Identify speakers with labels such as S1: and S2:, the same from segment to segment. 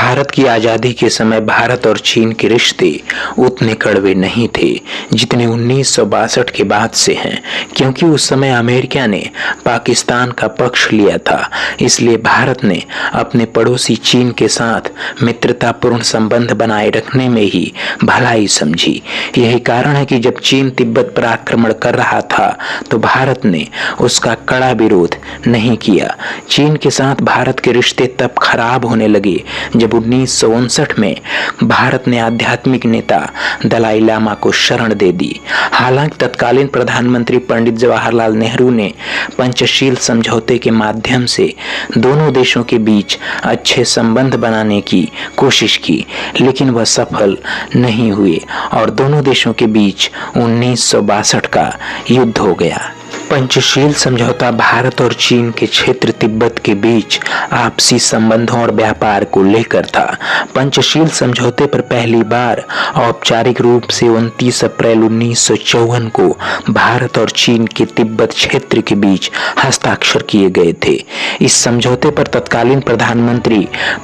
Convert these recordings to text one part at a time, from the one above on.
S1: भारत की आज़ादी के समय भारत और चीन के रिश्ते उतने कड़वे नहीं थे जितने 1962 के बाद से हैं, क्योंकि उस समय अमेरिका ने पाकिस्तान का पक्ष लिया था। इसलिए भारत ने अपने पड़ोसी चीन के साथ मित्रतापूर्ण संबंध बनाए रखने में ही भलाई समझी। यही कारण है कि जब चीन तिब्बत पर आक्रमण कर रहा था तो भारत ने उसका कड़ा विरोध नहीं किया। चीन के साथ भारत के रिश्ते तब खराब होने लगे जब 1959 में भारत ने आध्यात्मिक नेता दलाई लामा को शरण दे दी। हालांकि तत्कालीन प्रधानमंत्री पंडित जवाहरलाल नेहरू ने पंचशील समझौते के माध्यम से दोनों देशों के बीच अच्छे संबंध बनाने की कोशिश की, लेकिन वह सफल नहीं हुए और दोनों देशों के बीच 1962 का युद्ध हो गया। पंचशील समझौता भारत और चीन के क्षेत्र तिब्बत के बीच आपसी संबंधों और व्यापार को लेकर था। पंचशील समझौते पर पहली बार औपचारिक रूप से 29 अप्रैल 1954 को भारत और चीन के तिब्बत क्षेत्र के बीच हस्ताक्षर किए गए थे। इस समझौते पर तत्कालीन प्रधानमंत्री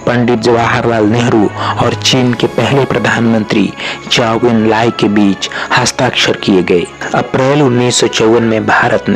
S1: पंडित जवाहरलाल नेहरू और चीन के पहले प्रधानमंत्री चाओ एन लाई के बीच हस्ताक्षर किए गए। अप्रैल 1954 में भारत ने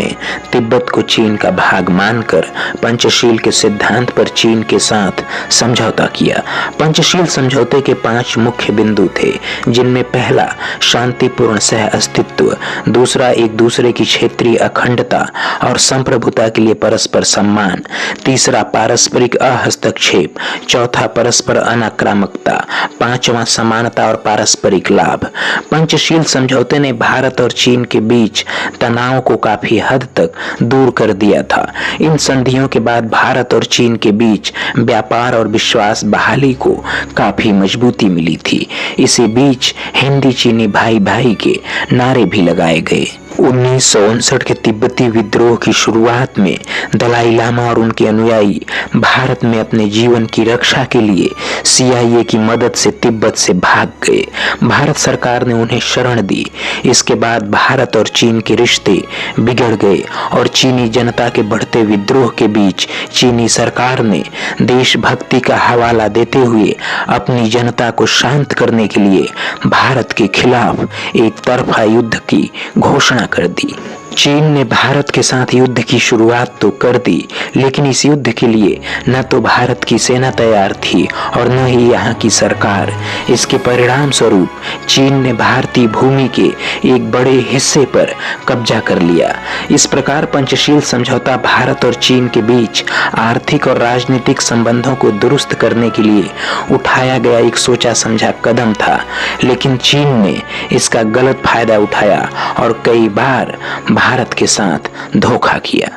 S1: तिब्बत को चीन का भाग मानकर पंचशील के सिद्धांत पर चीन के साथ समझौता किया। पंचशील समझौते के 5 मुख्य बिंदु थे, जिनमें पहला शांतिपूर्ण सह अस्तित्व, दूसरा एक दूसरे की क्षेत्रीय अखंडता और संप्रभुता के लिए परस्पर सम्मान, तीसरा पारस्परिक अहस्तक्षेप, चौथा परस्पर अनाक्रामकता, पांचवा समानता और पारस्परिक लाभ। पंचशील समझौते ने भारत और चीन के बीच तनाव को काफी हद तक दूर कर दिया था। इन संधियों के बाद भारत और चीन के बीच व्यापार और विश्वास बहाली को काफी मजबूती मिली थी। इसी बीच हिंदी चीनी भाई भाई के नारे भी लगाए गए। 1959 के तिब्बती विद्रोह की शुरुआत में दलाई लामा और उनके अनुयायी भारत में अपने जीवन की रक्षा के लिए CIA की मदद से तिब्बत से भाग गए। भारत सरकार ने उन्हें शरण दी। इसके बाद भारत और चीन के रिश्ते बिगड़ गए और चीनी जनता के बढ़ते विद्रोह के बीच चीनी सरकार ने देशभक्ति का हवाला देते हुए अपनी जनता को शांत करने के लिए भारत के खिलाफ एक तरफा युद्ध की घोषणा कर दी। चीन ने भारत के साथ युद्ध की शुरुआत तो कर दी, लेकिन इस युद्ध के लिए न तो भारत की सेना तैयार थी और न ही यहाँ की सरकार। इसके परिणाम स्वरूप चीन ने भारतीय भूमि के एक बड़े हिस्से पर कब्जा कर लिया। इस प्रकार पंचशील समझौता भारत और चीन के बीच आर्थिक और राजनीतिक संबंधों को दुरुस्त करने के लिए उठाया गया एक सोचा समझा कदम था, लेकिन चीन ने इसका गलत फायदा उठाया और कई बार भारत के साथ धोखा किया।